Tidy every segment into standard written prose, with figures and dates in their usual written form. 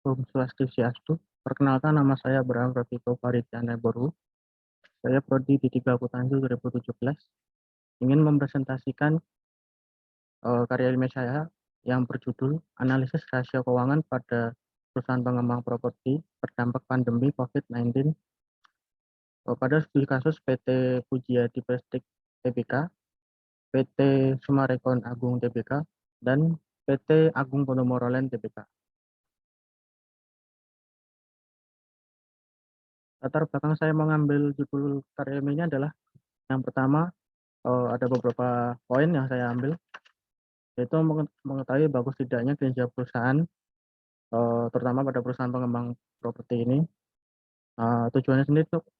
Om Swastiastu. Perkenalkan, nama saya Abraham Rafiko Faridjana Boru. Saya prodi di 3 Akuntansi 2017. Ingin mempresentasikan karya ilmiah saya yang berjudul Analisis Rasio Keuangan pada Perusahaan Pengembang Properti Terdampak Pandemi COVID-19 pada studi kasus PT Pujiadi Prestik Tbk, PT Sumarekon Agung Tbk, dan PT Agung Podomoro Land Tbk. Latar belakang saya mengambil judul karya ilmiahnya adalah yang pertama, ada beberapa poin yang saya ambil, yaitu mengetahui bagus tidaknya kinerja perusahaan, terutama pada perusahaan pengembang properti ini. Tujuannya sendiri untuk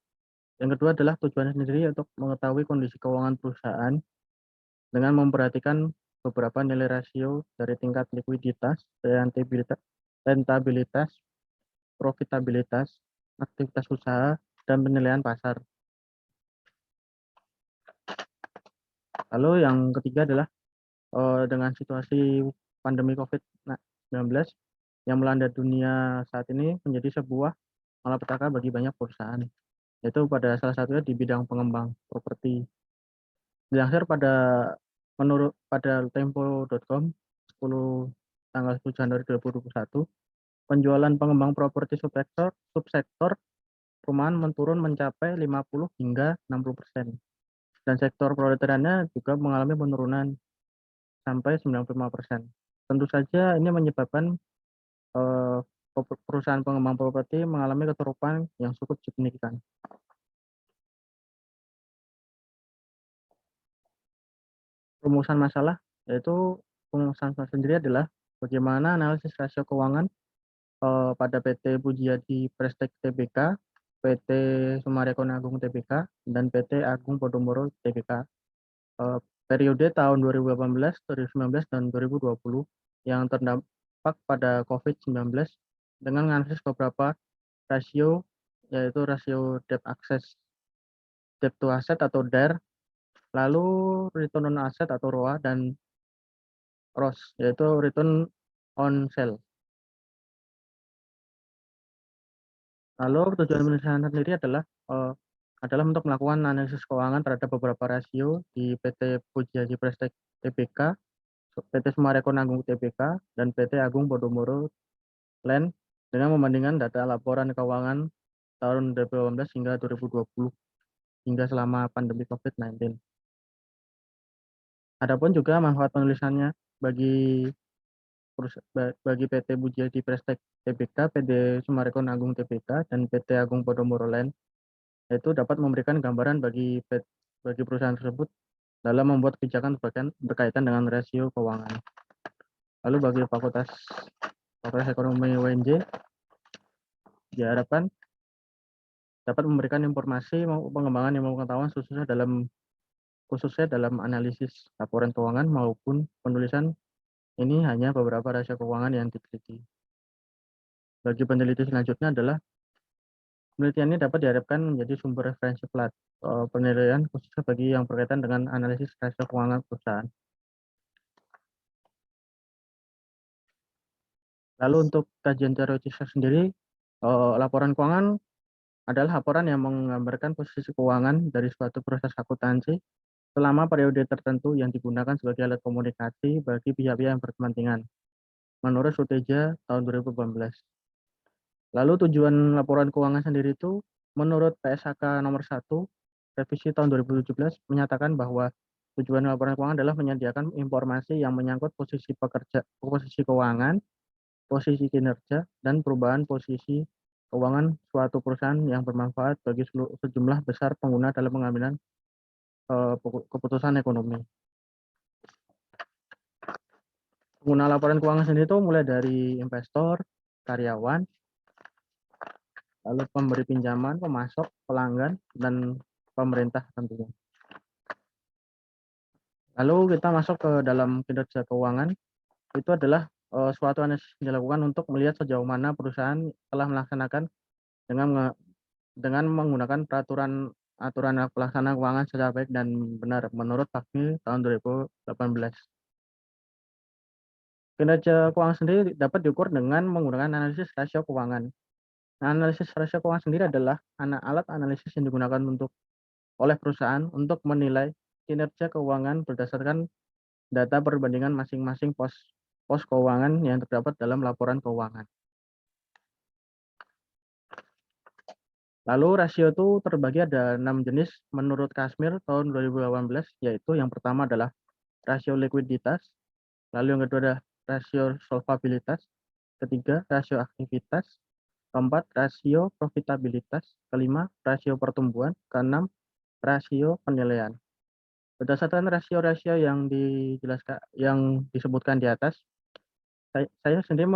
yang kedua adalah tujuannya sendiri untuk mengetahui kondisi keuangan perusahaan dengan memperhatikan beberapa nilai rasio dari tingkat likuiditas, rentabilitas, profitabilitas, aktivitas usaha, dan penilaian pasar. Lalu yang ketiga adalah dengan situasi pandemi COVID-19 yang melanda dunia saat ini menjadi sebuah malapetaka bagi banyak perusahaan, yaitu pada salah satunya di bidang pengembang properti. Dilansir pada tempo.com 10 tanggal 10 Januari 2021, penjualan pengembang properti subsektor perumahan menurun mencapai 50 hingga 60%. Dan sektor proletarnya juga mengalami penurunan sampai 95%. Tentu saja ini menyebabkan perusahaan pengembang properti mengalami keterpurukan yang cukup signifikan. Rumusan masalah sendiri adalah bagaimana analisis rasio keuangan pada PT Pujiadi Prestek Tbk, PT Sumarekon Agung Tbk, dan PT Agung Podomoro Tbk periode tahun 2018, 2019, dan 2020 yang terdampak pada COVID-19 dengan menganalisis beberapa rasio, yaitu rasio debt to asset atau DER, lalu return on asset atau ROA, dan ROS, yaitu return on sale. Lalu tujuan penelitian sendiri adalah untuk melakukan analisis keuangan terhadap beberapa rasio di PT Pujiadi Prestek Tbk, PT Sumarekon Agung Tbk, dan PT Agung Podomoro Land dengan membandingkan data laporan keuangan tahun 2018 hingga 2020 hingga selama pandemi COVID-19. Adapun juga manfaat penulisannya bagi PT Pujiadi Prestek Tbk, PT Sumarekon Agung Tbk, dan PT Agung Podomoro Land, yaitu dapat memberikan gambaran bagi perusahaan tersebut dalam membuat kebijakan berkaitan dengan rasio keuangan. Lalu bagi Fakultas Ekonomi UNJ diharapkan dapat memberikan informasi pengembangan ilmu pengetahuan khususnya dalam analisis laporan keuangan maupun penulisan. Ini hanya beberapa rasio keuangan yang diteliti. Bagi peneliti selanjutnya adalah penelitian ini dapat diharapkan menjadi sumber referensi penilaian khususnya bagi yang berkaitan dengan analisis rasio keuangan perusahaan. Lalu untuk kajian teoritis sendiri, laporan keuangan adalah laporan yang menggambarkan posisi keuangan dari suatu proses akuntansi selama periode tertentu yang digunakan sebagai alat komunikasi bagi pihak-pihak yang berkepentingan, menurut Suteja tahun 2018. Lalu tujuan laporan keuangan sendiri itu, menurut PSHK nomor 1, revisi tahun 2017, menyatakan bahwa tujuan laporan keuangan adalah menyediakan informasi yang menyangkut posisi keuangan, posisi kinerja, dan perubahan posisi keuangan suatu perusahaan yang bermanfaat bagi sejumlah besar pengguna dalam pengambilan keputusan ekonomi. Pengguna laporan keuangan sendiri itu mulai dari investor, karyawan, lalu pemberi pinjaman, pemasok, pelanggan, dan pemerintah tentunya. Lalu kita masuk ke dalam kinerja keuangan. Itu adalah suatu analisis yang dilakukan untuk melihat sejauh mana perusahaan telah melaksanakan dengan menggunakan aturan pelaksanaan keuangan secara baik dan benar menurut FAKMI tahun 2018. Kinerja keuangan sendiri dapat diukur dengan menggunakan analisis rasio keuangan. Nah, analisis rasio keuangan sendiri adalah alat analisis yang digunakan oleh perusahaan untuk menilai kinerja keuangan berdasarkan data perbandingan masing-masing pos keuangan yang terdapat dalam laporan keuangan. Lalu rasio itu terbagi ada 6 jenis menurut Kashmir tahun 2018, yaitu yang pertama adalah rasio likuiditas, lalu yang kedua adalah rasio solvabilitas, ketiga rasio aktivitas, keempat rasio profitabilitas, kelima rasio pertumbuhan, keenam rasio penilaian. Berdasarkan rasio-rasio yang disebutkan di atas, saya sendiri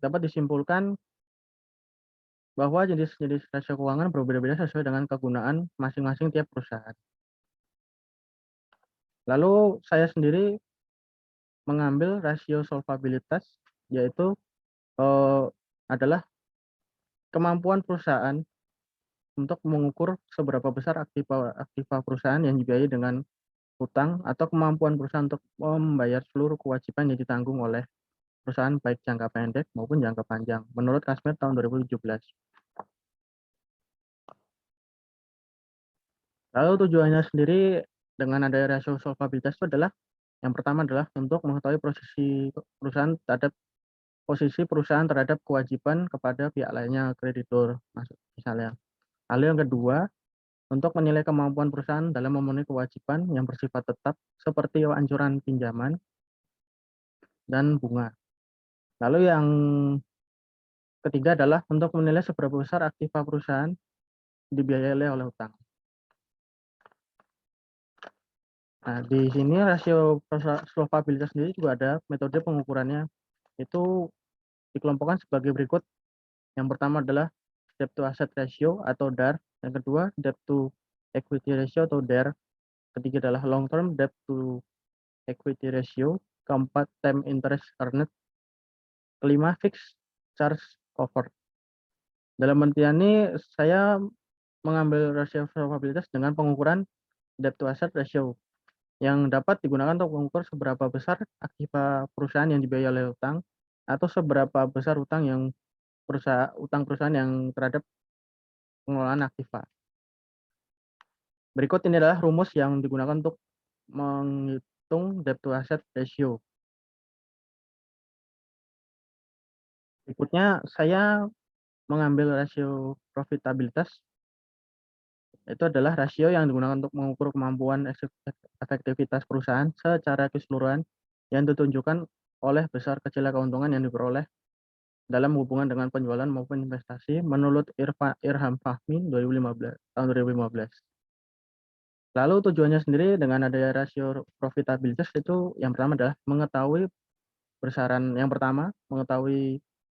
dapat disimpulkan bahwa jenis-jenis rasio keuangan berbeda-beda sesuai dengan kegunaan masing-masing tiap perusahaan. Lalu saya sendiri mengambil rasio solvabilitas, yaitu adalah kemampuan perusahaan untuk mengukur seberapa besar aktiva perusahaan yang dibiayai dengan hutang atau kemampuan perusahaan untuk membayar seluruh kewajiban yang ditanggung oleh perusahaan baik jangka pendek maupun jangka panjang menurut Kashmir tahun 2017. Lalu tujuannya sendiri dengan adanya rasio solvabilitas itu adalah yang pertama adalah untuk mengetahui posisi perusahaan terhadap kewajiban kepada pihak lainnya, kreditur misalnya. Lalu yang kedua, untuk menilai kemampuan perusahaan dalam memenuhi kewajiban yang bersifat tetap seperti anjuran pinjaman dan bunga. Lalu yang ketiga adalah untuk menilai seberapa besar aktiva perusahaan dibiayai oleh hutang. Nah, di sini rasio solvabilitas sendiri juga ada metode pengukurannya. Itu dikelompokkan sebagai berikut. Yang pertama adalah debt to asset ratio atau DAR. Yang kedua, debt to equity ratio atau DER. Ketiga adalah long term debt to equity ratio. Keempat, term interest earned. Kelima, fixed charge cover. Dalam pengertian ini, saya mengambil rasio solvabilitas dengan pengukuran debt to asset ratio yang dapat digunakan untuk mengukur seberapa besar aktiva perusahaan yang dibiayai oleh utang atau seberapa besar utang perusahaan yang terhadap pengelolaan aktiva. Berikut ini adalah rumus yang digunakan untuk menghitung debt to asset ratio. Berikutnya saya mengambil rasio profitabilitas. Itu adalah rasio yang digunakan untuk mengukur kemampuan efektivitas perusahaan secara keseluruhan yang ditunjukkan oleh besar kecilnya keuntungan yang diperoleh dalam hubungan dengan penjualan maupun investasi menurut Irham Fahmi tahun 2015. Lalu tujuannya sendiri dengan adanya rasio profitabilitas itu yang pertama adalah mengetahui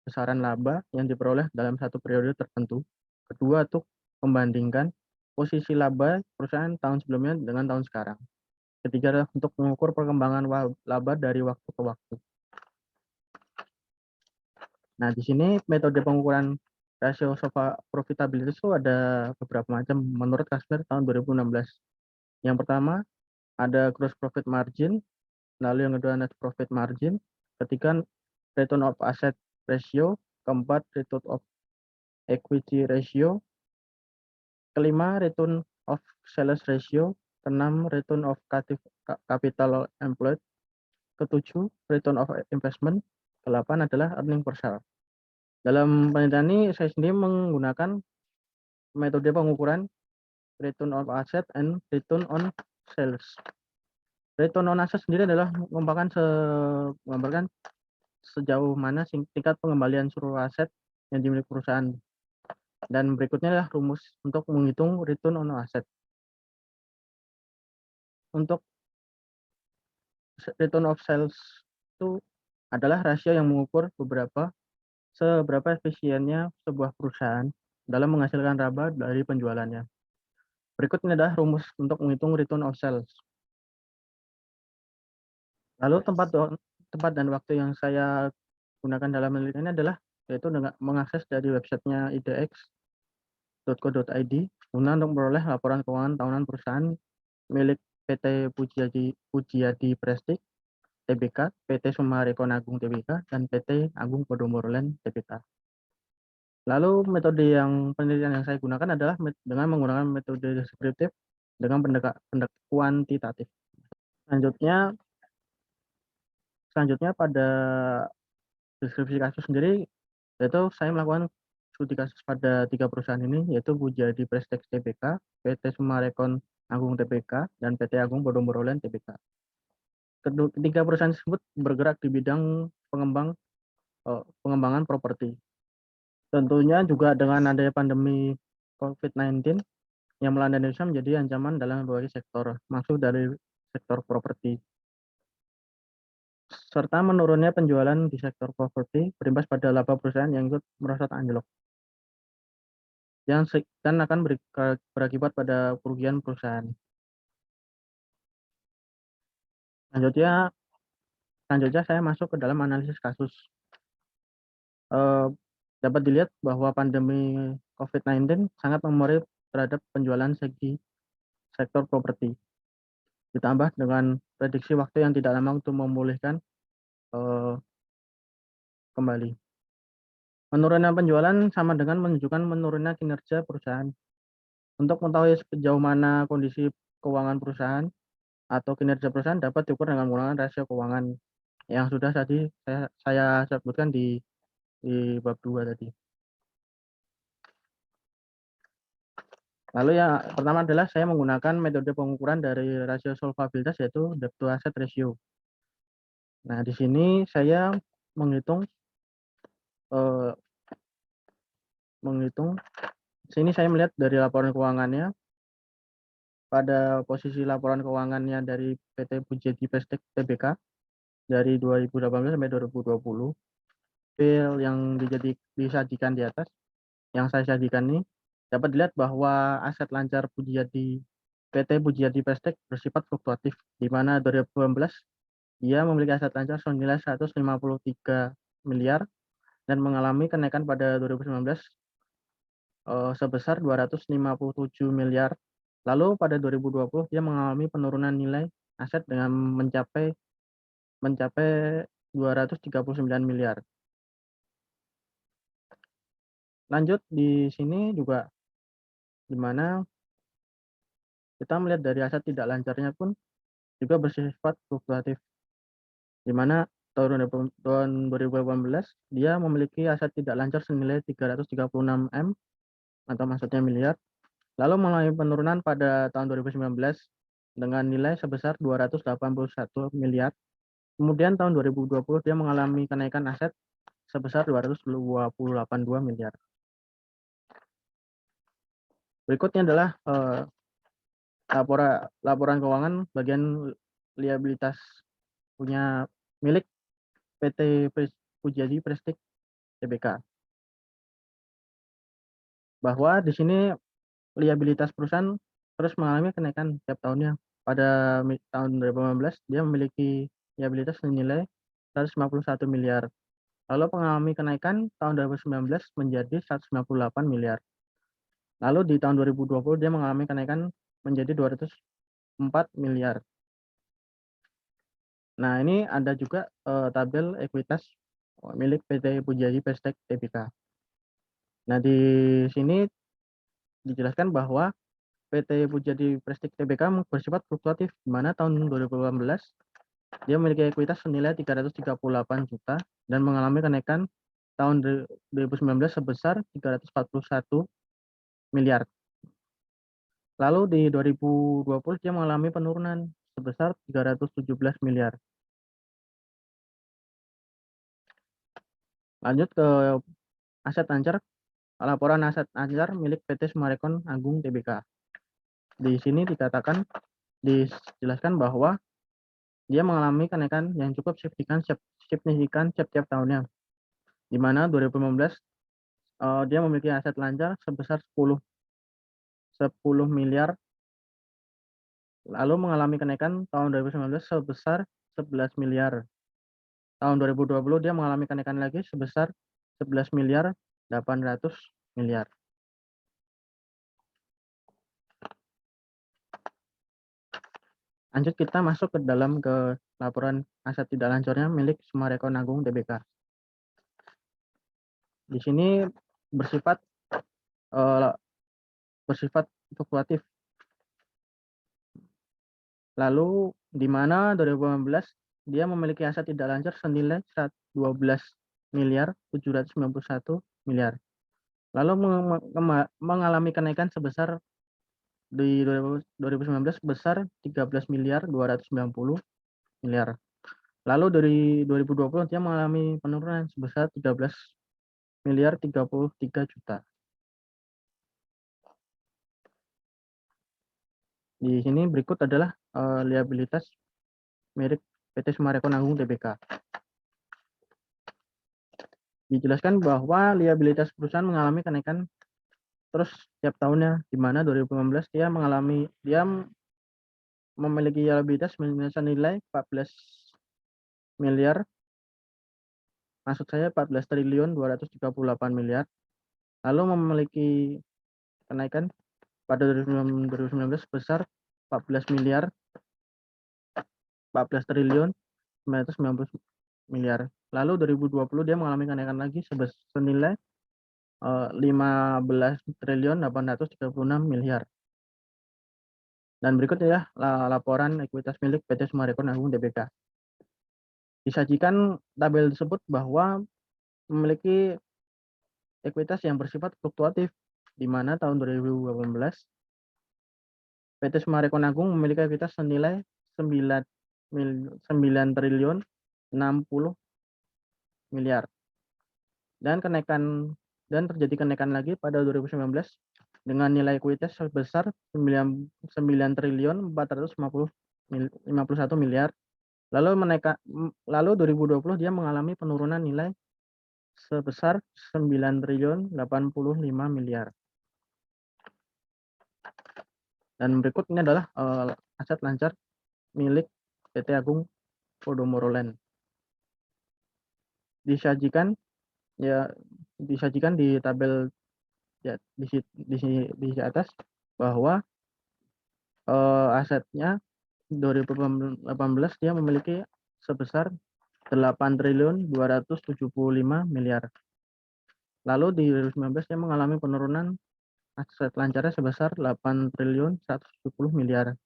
besaran laba yang diperoleh dalam satu periode tertentu. Kedua, untuk membandingkan posisi laba perusahaan tahun sebelumnya dengan tahun sekarang. Ketiga adalah untuk mengukur perkembangan laba dari waktu ke waktu. Nah, di sini metode pengukuran rasio profitabilitas itu ada beberapa macam menurut Kashmir tahun 2016. Yang pertama ada gross profit margin, lalu yang kedua net profit margin, ketiga return of asset ratio, keempat return of equity ratio, kelima return of sales ratio, keenam return of capital employed, ketujuh return of investment, ke-8 adalah earning per share. Dalam penelitian ini saya sendiri menggunakan metode pengukuran return of asset and return on sales. Return on asset sendiri adalah menggambarkan sejauh mana tingkat pengembalian seluruh aset yang dimiliki perusahaan. Dan berikutnya adalah rumus untuk menghitung return on asset. Untuk return of sales itu adalah rasio yang mengukur seberapa efisiennya sebuah perusahaan dalam menghasilkan laba dari penjualannya. Berikut ini adalah rumus untuk menghitung return of sales. Lalu tempat dan waktu yang saya gunakan dalam penelitian ini adalah yaitu dengan mengakses dari websitenya idx.co.id guna untuk memperoleh laporan keuangan tahunan perusahaan milik PT Pujiadi Prestige Tbk, PT Summarecon Agung Tbk, dan PT Agung Podomoro Land Tbk. Lalu metode penelitian yang saya gunakan adalah dengan menggunakan metode deskriptif dengan pendekatan kuantitatif. Selanjutnya pada deskripsi kasus sendiri, yaitu saya melakukan studi kasus pada 3 perusahaan ini, yaitu Bujadi Prestek Tbk, PT Summarecon Agung Tbk, dan PT Agung Podomoro Land Tbk. Ketiga perusahaan tersebut bergerak di bidang pengembangan properti. Tentunya juga dengan adanya pandemi COVID-19 yang melanda Indonesia menjadi ancaman dalam berbagai sektor, masuk dari sektor properti. Serta menurunnya penjualan di sektor properti berimbas pada laba perusahaan yang ikut merosot anjlok, yang akan berakibat pada kerugian perusahaan. Selanjutnya saya masuk ke dalam analisis kasus. Dapat dilihat bahwa pandemi COVID-19 sangat memoris terhadap penjualan segi sektor properti. Ditambah dengan prediksi waktu yang tidak lama untuk memulihkan kembali. Penurunan penjualan sama dengan menunjukkan menurunnya kinerja perusahaan. Untuk mengetahui sejauh mana kondisi keuangan perusahaan atau kinerja perusahaan dapat diukur dengan menggunakan rasio keuangan yang sudah tadi saya sebutkan di bab 2 tadi. Lalu yang pertama adalah saya menggunakan metode pengukuran dari rasio solvabilitas, yaitu debt to asset ratio. Nah, di sini saya menghitung sini saya melihat dari laporan keuangannya. Pada posisi laporan keuangannya dari PT Bujadi Prestek Tbk dari 2018 sampai 2020, file yang disajikan di atas, yang saya sajikan ini, dapat dilihat bahwa aset lancar PT Bujadi Prestek bersifat fluktuatif, di mana 2018 dia memiliki aset lancar senilai 153 miliar dan mengalami kenaikan pada 2019 sebesar 257 miliar. Lalu pada 2020 dia mengalami penurunan nilai aset dengan mencapai 239 miliar. Lanjut di sini juga di mana kita melihat dari aset tidak lancarnya pun juga bersifat fluktuatif. Di mana tahun 2018 dia memiliki aset tidak lancar senilai 336 M atau maksudnya miliar. Lalu mengalami penurunan pada tahun 2019 dengan nilai sebesar 281 miliar. Kemudian tahun 2020 dia mengalami kenaikan aset sebesar 282 miliar. Berikutnya adalah laporan keuangan bagian liabilitas punya milik PT Bujadi Prestek Tbk. Bahwa di sini liabilitas perusahaan terus mengalami kenaikan setiap tahunnya. Pada tahun 2015 dia memiliki liabilitas senilai 151 miliar. Lalu mengalami kenaikan tahun 2019 menjadi 198 miliar. Lalu di tahun 2020 dia mengalami kenaikan menjadi 204 miliar. Nah, ini ada juga tabel ekuitas milik PT Bujadi Prestek Tbk. Nah, di sini dijelaskan bahwa PT Bujadi Prestek Tbk bersifat fluktuatif, di mana tahun 2018 dia memiliki ekuitas senilai 338 juta dan mengalami kenaikan tahun 2019 sebesar 341 miliar. Lalu di 2020 dia mengalami penurunan sebesar 317 miliar. Lanjut ke aset lancar, laporan aset lancar milik PT Summarecon Agung Tbk. Di sini dijelaskan bahwa dia mengalami kenaikan yang cukup signifikan setiap tahunnya, di mana 2015 dia memiliki aset lancar sebesar 10 miliar, lalu mengalami kenaikan tahun 2019 sebesar 11 miliar. Tahun 2020 dia mengalami kenaikan lagi sebesar 11 miliar 800 miliar. Lanjut kita masuk ke dalam ke laporan aset tidak lancarnya milik Summarecon Agung Tbk. Di sini bersifat fluktuatif. Lalu di mana 2018 dia memiliki aset tidak lancar senilai 12 miliar 791 miliar. Lalu mengalami kenaikan sebesar di 2019 sebesar 13 miliar 290 miliar. Lalu dari 2020 dia mengalami penurunan sebesar 13 miliar 33 juta. Di sini berikut adalah liabilitas milik PT Summarecon Agung Tbk. Dijelaskan bahwa liabilitas perusahaan mengalami kenaikan terus setiap tahunnya, di mana 2015 dia memiliki liabilitas senilai 14 miliar, maksud saya 14 triliun 238 miliar, lalu memiliki kenaikan pada 2019 sebesar 14 miliar 14 triliun 990 miliar. Lalu 2020 dia mengalami kenaikan lagi senilai 15 triliun 836 miliar. Dan berikutnya ya laporan ekuitas milik PT Summarecon Agung Tbk. Disajikan tabel tersebut bahwa memiliki ekuitas yang bersifat fluktuatif, di mana tahun 2018 PT Summarecon Agung memiliki ekuitas senilai 9 triliun 60 miliar. Dan terjadi kenaikan lagi pada 2019 dengan nilai ekuitas sebesar 9 triliun 451 miliar. Lalu 2020 dia mengalami penurunan nilai sebesar 9 triliun 85 miliar. Dan berikut ini adalah aset lancar milik PT Agung Podomoro Land. Disajikan di tabel ya, di atas bahwa asetnya 2018 dia memiliki sebesar 8 triliun 275 miliar. Lalu di 2019 dia mengalami penurunan aset lancarnya sebesar 8 triliun 170 miliar.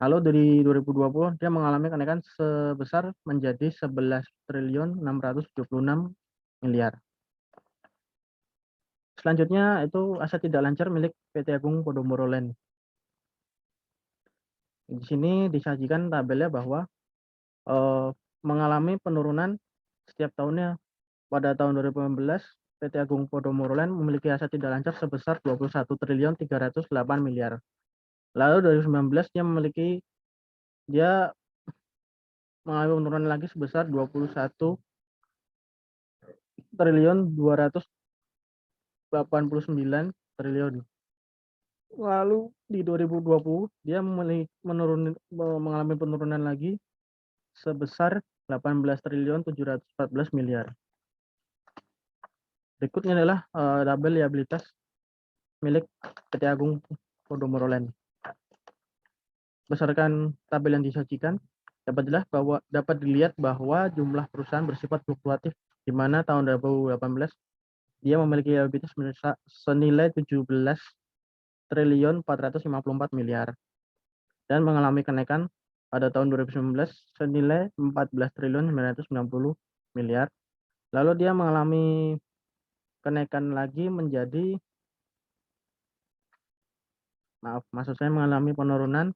Lalu dari 2020 dia mengalami kenaikan sebesar menjadi 11 triliun 676 miliar. Selanjutnya itu aset tidak lancar milik PT Agung Podomoro Land. Di sini disajikan tabelnya bahwa mengalami penurunan setiap tahunnya. Pada tahun 2015 PT Agung Podomoro Land memiliki aset tidak lancar sebesar 21 triliun 308 miliar. Lalu 2019 dia mengalami penurunan lagi sebesar 21 triliun 289 triliun. Lalu di 2020 dia mengalami penurunan lagi sebesar 18 triliun 714 miliar. Berikutnya adalah tabel liabilitas milik PT Agung Podomoro Land. Berdasarkan tabel yang disajikan, dapat dilihat bahwa jumlah perusahaan bersifat fluktuatif, di mana tahun 2018 dia memiliki liabilitas senilai 17 triliun 454 miliar dan mengalami kenaikan pada tahun 2019 senilai 14 triliun 990 miliar. Lalu dia mengalami kenaikan lagi menjadi maksud saya mengalami penurunan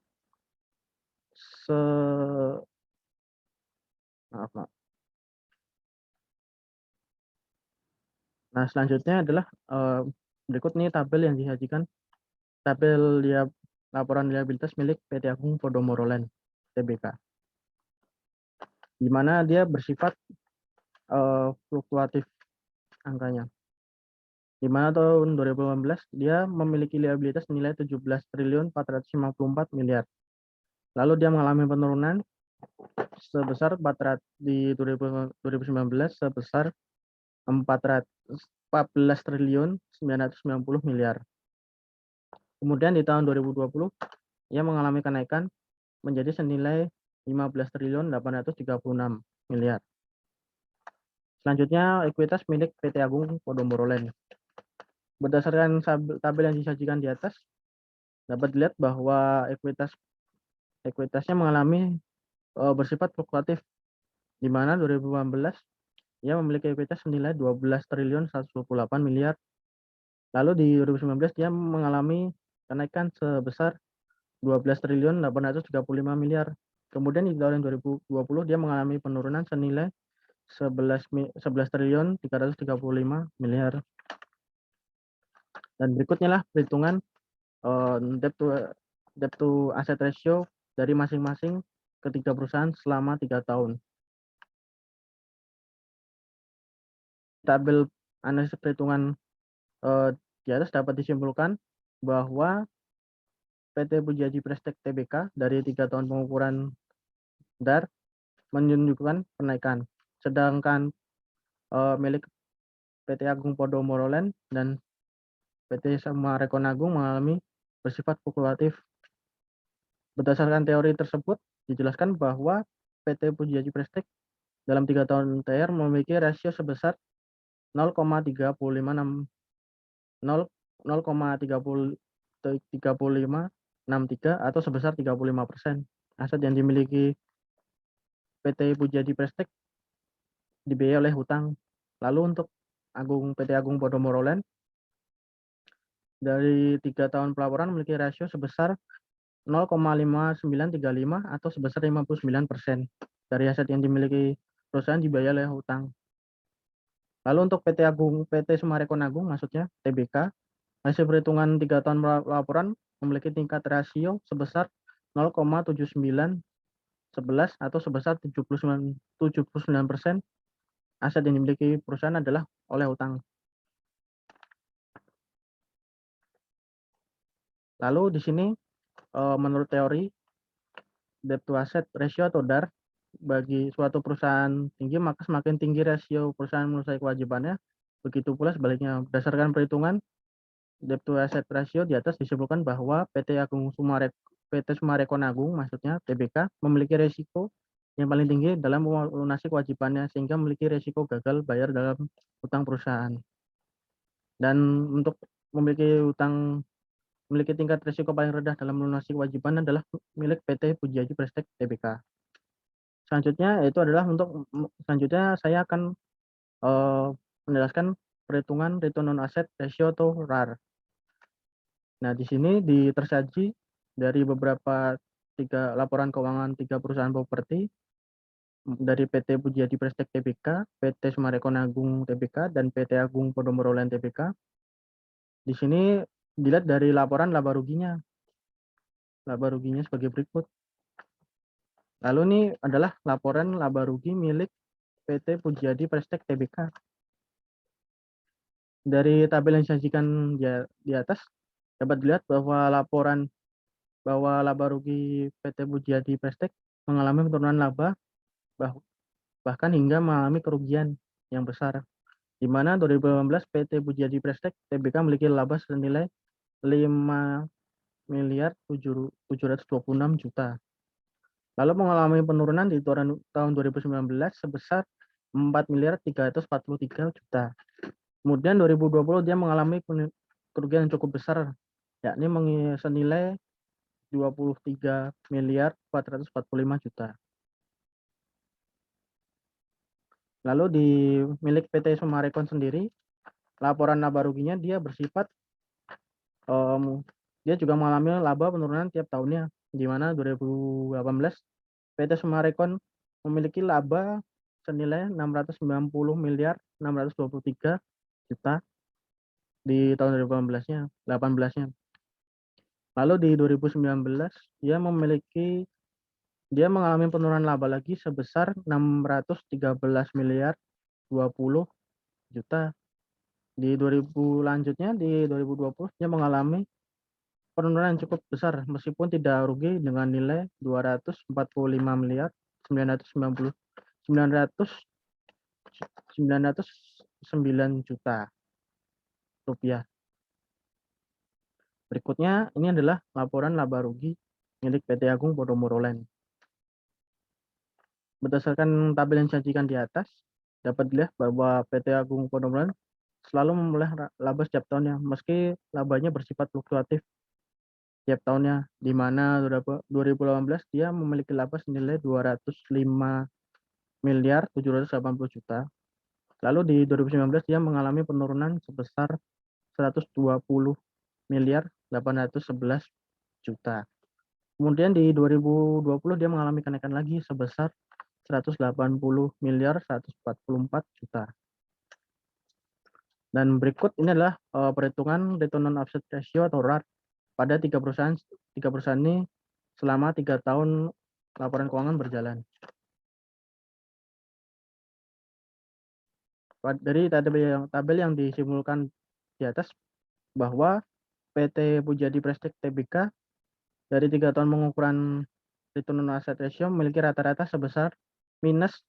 Nah, selanjutnya adalah berikut nih tabel yang disajikan, tabel laporan liabilitas milik PT Agung Podomoro Land Tbk, di mana dia bersifat fluktuatif angkanya. Di mana tahun 2018 dia memiliki liabilitas nilai 17 triliun 454 miliar. Lalu dia mengalami penurunan sebesar di 2019 sebesar 14 triliun 990 miliar. Kemudian di tahun 2020 ia mengalami kenaikan menjadi senilai 15 triliun 836 miliar. Selanjutnya, ekuitas milik PT Agung Podomoro Land. Berdasarkan tabel yang disajikan di atas, dapat dilihat bahwa ekuitasnya mengalami bersifat fluktuatif, di mana 2018 ia memiliki ekuitas senilai 12 triliun 128 miliar. Lalu di 2019 dia mengalami kenaikan sebesar 12 triliun 835 miliar. Kemudian di tahun 2020 dia mengalami penurunan senilai 11 triliun 335 miliar. Dan berikutnya lah perhitungan debt to asset ratio dari masing-masing ketiga perusahaan selama 3 tahun. Tabel analisis perhitungan di atas dapat disimpulkan bahwa PT Pujiaji Prestek Tbk dari 3 tahun pengukuran DAR menunjukkan kenaikan, sedangkan milik PT Agung Podomoro Land dan PT Summarecon Agung mengalami bersifat fluktuatif. Berdasarkan teori tersebut, dijelaskan bahwa PT Pujiaji Prestek dalam 3 tahun TR memiliki rasio sebesar 0,3563 atau sebesar 35%. Aset yang dimiliki PT Pujiaji Prestek dibiayai oleh hutang. Lalu untuk PT Agung Podomoro Land dari 3 tahun pelaporan memiliki rasio sebesar 0,5935 atau sebesar 59% dari aset yang dimiliki perusahaan dibiayai oleh hutang. Lalu untuk PT Summarecon Agung maksudnya TBK, hasil perhitungan 3 tahun pelaporan memiliki tingkat rasio sebesar 0,7911 atau sebesar 79% aset yang dimiliki perusahaan adalah oleh hutang. Lalu di sini menurut teori debt to asset ratio atau DAR, bagi suatu perusahaan tinggi maka semakin tinggi rasio perusahaan menyelesaikan kewajibannya, begitu pula sebaliknya. Berdasarkan perhitungan debt to asset ratio di atas disebutkan bahwa PT Summarecon Agung maksudnya TBK memiliki risiko yang paling tinggi dalam melunasi kewajibannya sehingga memiliki risiko gagal bayar dalam hutang perusahaan. Dan untuk memiliki tingkat risiko paling rendah dalam melunasi kewajiban adalah milik PT Pujiaji Prestek Tbk. Selanjutnya saya akan menjelaskan perhitungan return on asset ratio atau RAR. Nah, di sini tersaji dari beberapa laporan keuangan 3 perusahaan properti dari PT Pujiaji Prestek Tbk, PT Summarecon Agung Tbk, dan PT Agung Podomoro Land Tbk. Di sini dilihat dari laporan laba ruginya. Laba ruginya sebagai berikut. Lalu ini adalah laporan laba rugi milik PT Pujiaji Prestek Tbk. Dari tabel yang disajikan di atas dapat dilihat bahwa laba rugi PT Pujiaji Prestek mengalami penurunan laba bahkan hingga mengalami kerugian yang besar, di mana 2018 PT Pujiaji Prestek Tbk memiliki laba senilai 5 miliar 726 juta. Lalu mengalami penurunan di tahun 2019 sebesar 4 miliar 343 juta. Kemudian 2020 dia mengalami kerugian yang cukup besar, yakni senilai 23 miliar 445 juta. Lalu di milik PT Summarecon sendiri, laporan laba ruginya dia bersifat dia juga mengalami laba penurunan tiap tahunnya, di mana 2018 PT Summarecon memiliki laba senilai 690 miliar 623 juta di tahun 2018-nya. Lalu di 2019 dia mengalami penurunan laba lagi sebesar 613 miliar 20 juta. Di 2020 dia mengalami penurunan yang cukup besar meskipun tidak rugi dengan nilai 245 miliar 909 juta rupiah. Berikutnya ini adalah laporan laba rugi milik PT Agung Podomoro Land. Berdasarkan tabel yang disajikan di atas, dapat dilihat bahwa PT Agung Podomoro Land selalu memperoleh laba setiap tahunnya, meski labanya bersifat fluktuatif tiap tahunnya, di mana 2018 dia memiliki laba senilai 205 miliar 780 juta. Lalu di 2019 dia mengalami penurunan sebesar 120 miliar 811 juta. Kemudian di 2020 dia mengalami kenaikan lagi sebesar 180 miliar 144 juta. Dan berikut ini adalah perhitungan return on asset ratio atau RAR pada tiga perusahaan ini selama 3 tahun laporan keuangan berjalan. Dari tabel yang disimpulkan di atas bahwa PT Pujadi Prestek Tbk dari 3 tahun pengukuran return on asset ratio memiliki rata-rata sebesar minus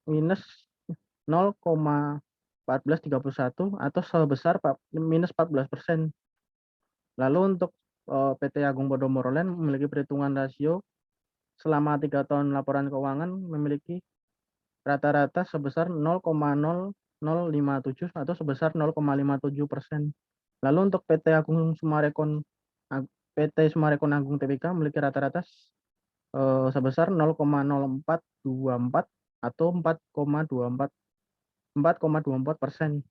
0,1431 atau sebesar minus 14%. Lalu untuk PT Agung Podomoro Land memiliki perhitungan rasio selama 3 tahun laporan keuangan memiliki rata-rata sebesar 0,0057 atau sebesar 0,57%. Lalu untuk PT Sumarekon Agung Tbk memiliki rata-rata sebesar 0,0424 atau 4,24%.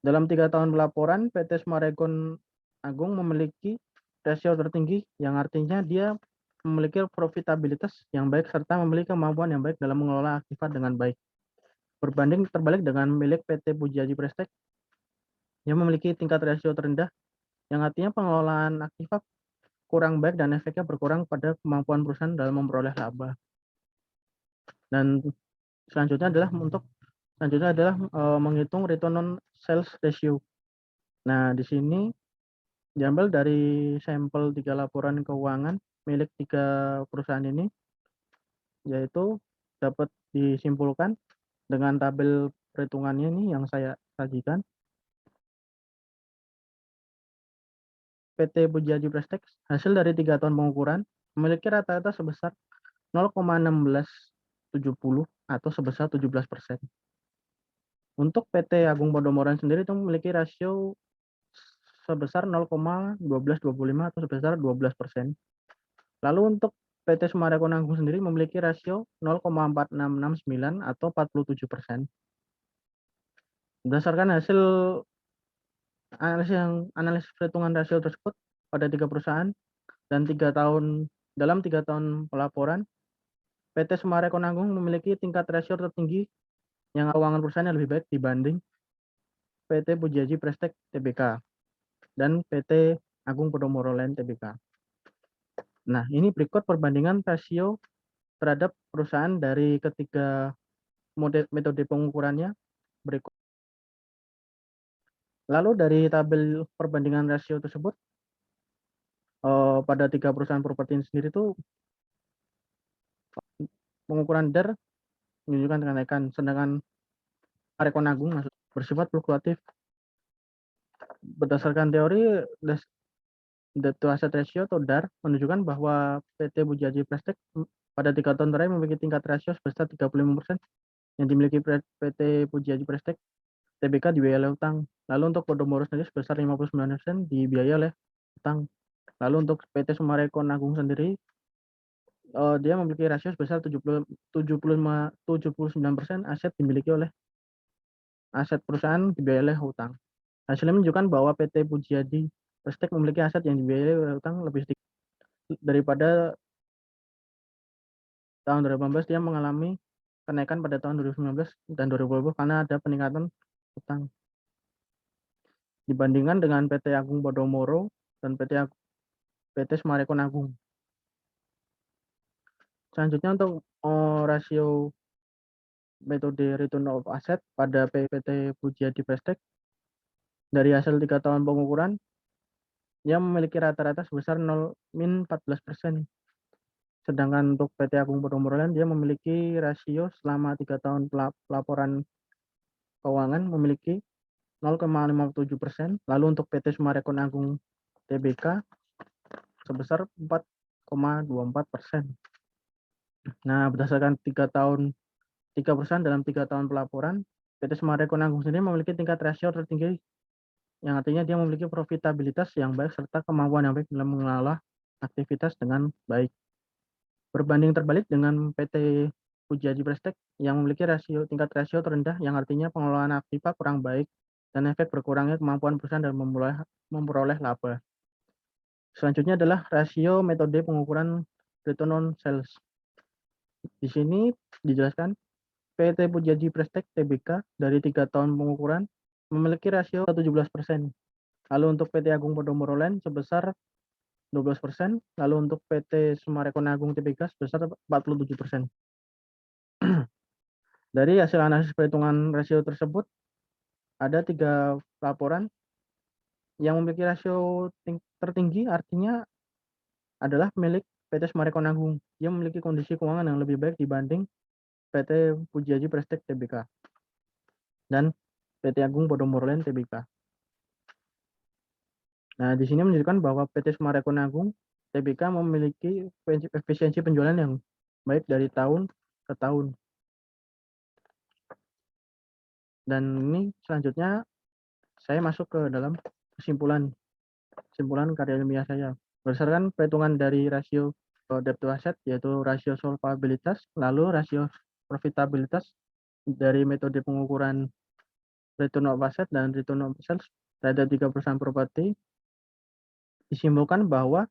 Dalam 3 tahun pelaporan, PT Sumarekon Agung memiliki rasio tertinggi, yang artinya dia memiliki profitabilitas yang baik serta memiliki kemampuan yang baik dalam mengelola aktiva dengan baik. Berbanding terbalik dengan milik PT Pujadi Prestek yang memiliki tingkat rasio terendah, yang artinya pengelolaan aktiva kurang baik dan efeknya berkurang pada kemampuan perusahaan dalam memperoleh laba. Dan selanjutnya adalah menghitung return on sales ratio. Nah, di sini diambil dari sampel 3 laporan keuangan milik 3 perusahaan ini, yaitu dapat disimpulkan dengan tabel perhitungannya ini yang saya sajikan. PT Pujadi Prestek hasil dari 3 tahun pengukuran memiliki rata-rata sebesar 0,1670 atau sebesar 17%. Untuk PT Agung Podomoro sendiri itu memiliki rasio sebesar 0,1225 atau sebesar 12%. Lalu untuk PT Sumarekon Agung sendiri memiliki rasio 0,4669 atau 47%. Berdasarkan hasil analisis perhitungan rasio tersebut pada 3 perusahaan dan dalam 3 tahun pelaporan, PT Sumarekon Agung memiliki tingkat rasio tertinggi yang keuangan perusahaannya lebih baik dibanding PT Pujadi Prestek Tbk dan PT Agung Podomoro Land Tbk. Nah, ini berikut perbandingan rasio terhadap perusahaan dari ketiga metode pengukurannya berikut. Lalu dari tabel perbandingan rasio tersebut, pada 3 perusahaan properti ini sendiri itu pengukuran DER menunjukkan kenaikan, sedangkan Sumarekon Agung bersifat fluktuatif. Berdasarkan teori debt to asset ratio atau DAR menunjukkan bahwa PT Pujadi Prestek pada 3 tahun terakhir memiliki tingkat rasio sebesar 35% yang dimiliki PT Pujadi Prestek Tbk dibiayai oleh utang. Lalu untuk Podomoro sendiri sebesar 59% dibiayai oleh utang. Lalu untuk PT Sumarekon Agung sendiri dia memiliki rasio sebesar 79% aset dimiliki oleh aset perusahaan dibiayai oleh utang. Hasilnya menunjukkan bahwa PT Pujadi Prestek memiliki aset yang dibiayai oleh utang lebih sedikit daripada tahun 2018. Dia mengalami kenaikan pada tahun 2019 dan 2020 karena ada peningkatan utang. Dibandingkan dengan PT Agung Podomoro dan PT Sumarekon Agung. Selanjutnya untuk rasio metode return of asset pada PT Pujadi Prestek dari hasil 3 tahun pengukuran, dia memiliki rata-rata sebesar 14%. Sedangkan untuk PT Agung Podomoro Land dia memiliki rasio selama 3 tahun pelaporan keuangan memiliki 0,57%. Lalu untuk PT Sumarekon Agung Tbk sebesar 4,24%. Nah, berdasarkan 3 perusahaan dalam 3 tahun pelaporan, PT Summarecon Agung sendiri memiliki tingkat rasio tertinggi, yang artinya dia memiliki profitabilitas yang baik serta kemampuan yang baik dalam mengelola aktivitas dengan baik. Berbanding terbalik dengan PT Pujiaji Prestek yang memiliki tingkat rasio terendah, yang artinya pengelolaan aktiva kurang baik dan efek berkurangnya kemampuan perusahaan dalam memperoleh laba. Selanjutnya adalah rasio metode pengukuran return on sales. Di sini dijelaskan PT Pujiaji Prestek Tbk dari 3 tahun pengukuran memiliki rasio 17%. Lalu untuk PT Agung Podomoro Land sebesar 12%, lalu untuk PT Summarecon Agung Tbk sebesar 47%. Dari hasil analisis perhitungan rasio tersebut, ada 3 laporan yang memiliki rasio tertinggi, artinya adalah milik PT Summarecon Agung. Dia memiliki kondisi keuangan yang lebih baik dibanding PT Pujiaji Prestek Tbk dan PT Agung Podomoro Land Tbk. Nah, di sini menunjukkan bahwa PT Summarecon Agung Tbk memiliki efisiensi penjualan yang baik dari tahun ke tahun. Dan ini selanjutnya saya masuk ke dalam kesimpulan karya ilmiah saya. Berdasarkan perhitungan dari rasio debt to asset, yaitu rasio solvabilitas, lalu rasio profitabilitas dari metode pengukuran return of asset dan return of sales terhadap 3 perusahaan properti, disimpulkan bahwa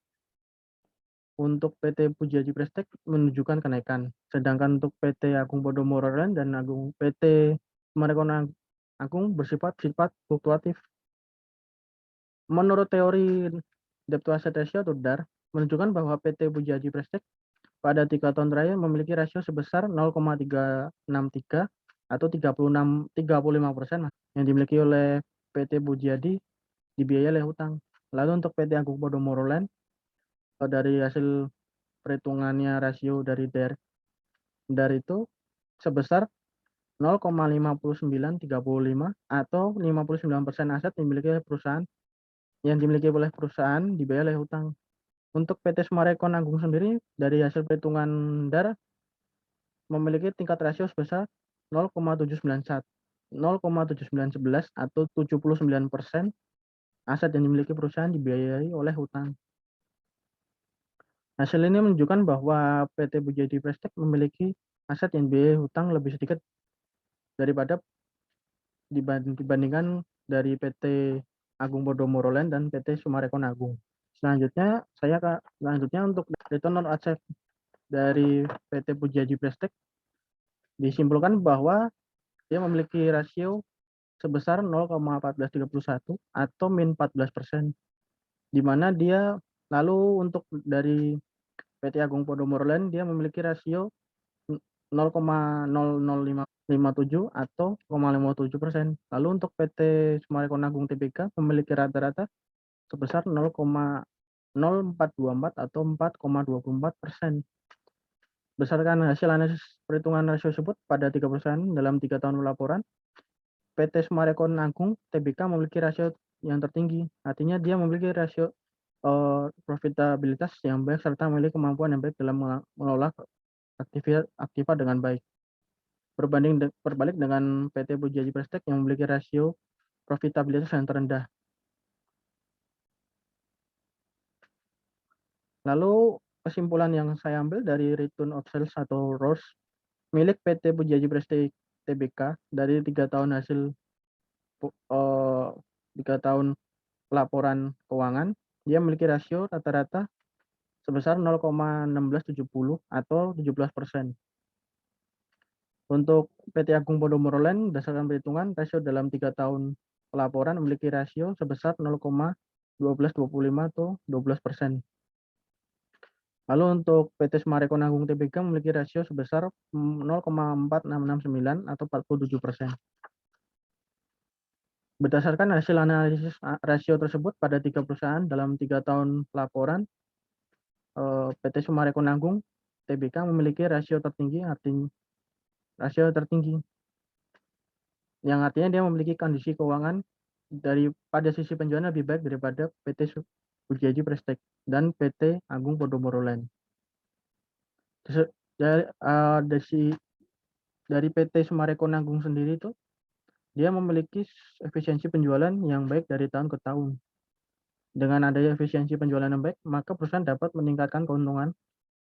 untuk PT Pujiaji Prestek menunjukkan kenaikan, sedangkan untuk PT Agung Podomoro Land dan PT Summarecon Agung bersifat fluktuatif. Menurut teori debt to asset ratio atau DAR, menunjukkan bahwa PT Pujiaji Prestek pada 3 tahun terakhir memiliki rasio sebesar 0,363 atau 35% yang dimiliki oleh PT Pujiaji dibiayai oleh hutang. Lalu untuk PT Agung Podomoro Land, dari hasil perhitungannya rasio dari DAR itu sebesar 0,5935 atau 59% aset yang dimiliki oleh perusahaan dibayar oleh hutang. Untuk PT Summarecon Agung sendiri dari hasil perhitungan DAR memiliki tingkat rasio sebesar 0,711 atau 79% aset yang dimiliki perusahaan dibiayai oleh hutang. Hasil ini menunjukkan bahwa PT Pujiaji Prestek memiliki aset yang dibiayai hutang lebih sedikit daripada dibandingkan dari PT Agung Podomoro Land dan PT Summarecon Agung. Selanjutnya untuk return on asset dari PT Pujiaji Prestek disimpulkan bahwa dia memiliki rasio sebesar 0,1431 atau min 14%, di mana dia lalu untuk dari PT Agung Podomoro Land dia memiliki rasio 0,00557 atau 0,57%. Lalu untuk PT Summarecon Agung Tbk memiliki rata-rata sebesar 0,0424 atau 4,24%. Berdasarkan hasil analisis perhitungan rasio tersebut pada 3 perusahaan dalam 3 tahun laporan, PT Summarecon Agung Tbk memiliki rasio yang tertinggi, artinya dia memiliki rasio profitabilitas yang baik serta memiliki kemampuan yang baik dalam mengelola aktiva dengan baik. Berbalik dengan PT Pujiaji Prestek yang memiliki rasio profitabilitas yang terendah. Lalu kesimpulan yang saya ambil dari return of sales atau ROS milik PT Pujiaji Prestek Tbk dari 3 tahun hasil 3 tahun laporan keuangan, dia memiliki rasio rata-rata sebesar 0,1670 atau 17%. Untuk PT Agung Podomoro Land berdasarkan perhitungan rasio dalam 3 tahun pelaporan memiliki rasio sebesar 0,1225 atau 12%. Lalu untuk PT Summarecon Agung Tbk memiliki rasio sebesar 0,4669 atau 47%. Berdasarkan hasil analisis rasio tersebut pada 3 perusahaan dalam 3 tahun pelaporan, PT Summarecon Agung Tbk memiliki rasio tertinggi, yang artinya dia memiliki kondisi keuangan pada sisi penjualan lebih baik daripada PT Bujadi Prestek dan PT Agung Podomoro Land. Dari PT Summarecon Agung sendiri itu dia memiliki efisiensi penjualan yang baik dari tahun ke tahun. Dengan adanya efisiensi penjualan yang baik, maka perusahaan dapat meningkatkan keuntungan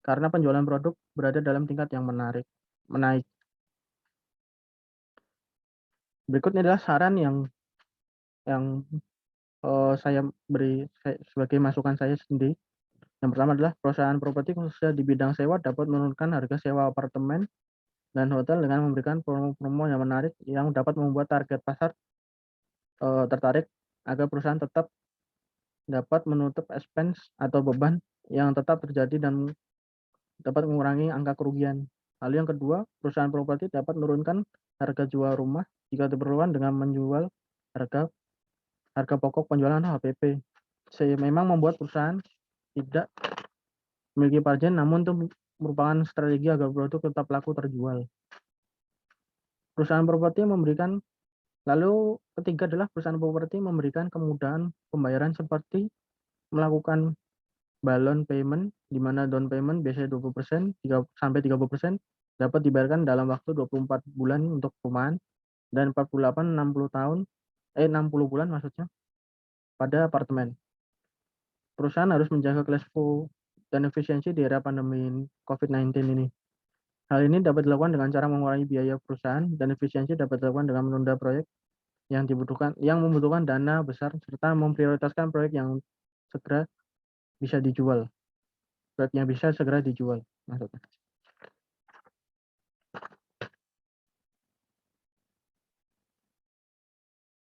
karena penjualan produk berada dalam tingkat yang menaik. Berikutnya adalah saran yang saya beri sebagai masukan saya sendiri. Yang pertama adalah perusahaan properti khususnya di bidang sewa dapat menurunkan harga sewa apartemen dan hotel dengan memberikan promo-promo yang menarik yang dapat membuat target pasar tertarik agar perusahaan tetap dapat menutup expense atau beban yang tetap terjadi dan dapat mengurangi angka kerugian. Lalu yang kedua, perusahaan properti dapat menurunkan harga jual rumah jika diperlukan dengan menjual harga pokok penjualan HPP. Memang membuat perusahaan tidak memiliki margin, namun itu merupakan strategi agar produk tetap laku terjual. Perusahaan properti memberikan, lalu ketiga adalah perusahaan properti memberikan kemudahan pembayaran seperti melakukan balloon payment, di mana down payment biasanya 20% sampai 30% dapat dibayarkan dalam waktu 24 bulan untuk perumahan dan 48 60 bulan maksudnya pada apartemen. Perusahaan harus menjaga cash flow dan efisiensi di era pandemi COVID-19 ini. Hal ini dapat dilakukan dengan cara mengurangi biaya perusahaan dan efisiensi dapat dilakukan dengan menunda proyek yang membutuhkan dana besar serta memprioritaskan proyek yang segera bisa dijual. Proyek yang bisa segera dijual maksudnya.